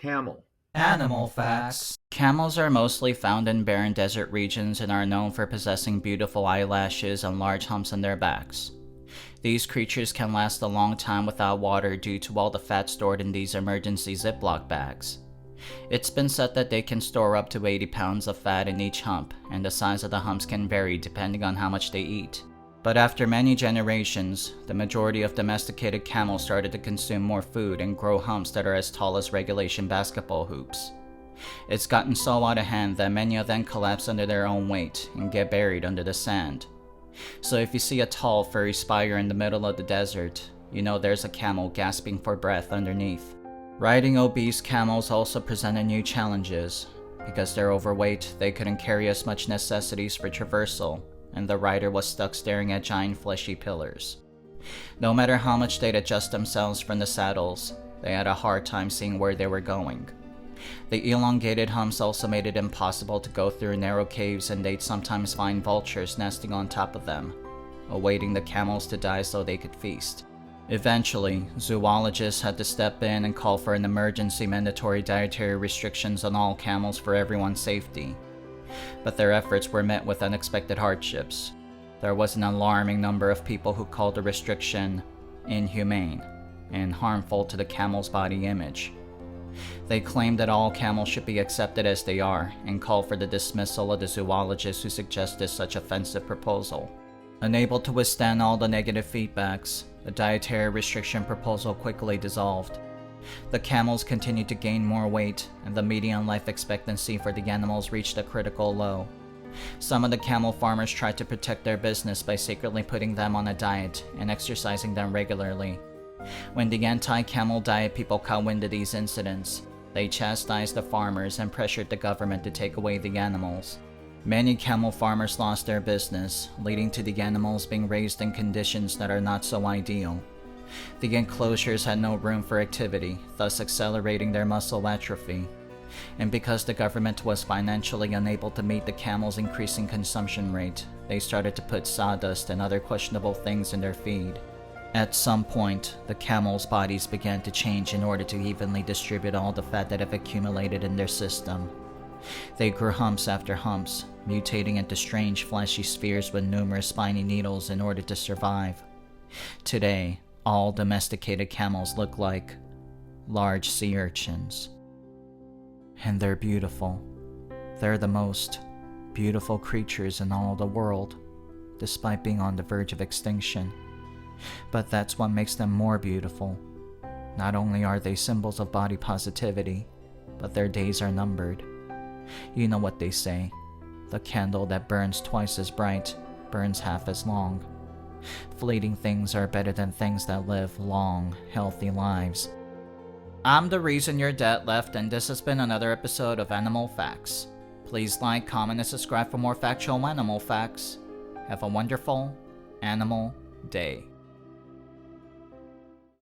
camel? Animalphax. Camels are mostly found in barren desert regions and are known for possessing beautiful eyelashes and large humps on their backs. These creatures can last a long time without water due to all the fat stored in these emergency Ziploc bags. It's been said that they can store up to 80 pounds of fat in each hump, and the size of the humps can vary depending on how much they eat. But after many generations, the majority of domesticated camels started to consume more food and grow humps that are as tall as regulation basketball hoops. It's gotten so out of hand that many of them collapse under their own weight and get buried under the sand. So if you see a tall, furry spire in the middle of the desert, you know there's a camel gasping for breath underneath. Riding obese camels also presented new challenges. Because they're overweight, they couldn't carry as much necessities for traversal, and the rider was stuck staring at giant fleshy pillars. No matter how much they'd adjust themselves from the saddles, they had a hard time seeing where they were going. The elongated humps also made it impossible to go through narrow caves, and they'd sometimes find vultures nesting on top of them, awaiting the camels to die so they could feast. Eventually, zoologists had to step in and call for an emergency mandatory dietary restrictions on all camels for everyone's safety. But their efforts were met with unexpected hardships. There was an alarming number of people who called the restriction inhumane and harmful to the camel's body image. They claimed that all camels should be accepted as they are and called for the dismissal of the zoologists who suggested such offensive proposal. Unable to withstand all the negative feedbacks, the dietary restriction proposal quickly dissolved. The camels continued to gain more weight, and the median life expectancy for the animals reached a critical low. Some of the camel farmers tried to protect their business by secretly putting them on a diet and exercising them regularly. When the anti-camel diet people caught wind of these incidents, they chastised the farmers and pressured the government to take away the animals. Many camel farmers lost their business, leading to the animals being raised in conditions that are not so ideal. The enclosures had no room for activity, thus accelerating their muscle atrophy. And because the government was financially unable to meet the camels' increasing consumption rate, they started to put sawdust and other questionable things in their feed. At some point, the camels' bodies began to change in order to evenly distribute all the fat that had accumulated in their system. They grew humps after humps, mutating into strange fleshy spheres with numerous spiny needles in order to survive. Today, all domesticated camels look like large sea urchins. And they're beautiful. They're the most beautiful creatures in all the world, despite being on the verge of extinction. But that's what makes them more beautiful. Not only are they symbols of body positivity, but their days are numbered. You know what they say, the candle that burns twice as bright burns half as long. Fleeting things are better than things that live long, healthy lives. I'm the reason your dad left, and this has been another episode of Animal Facts. Please like, comment, and subscribe for more factual animal facts. Have a wonderful animal day.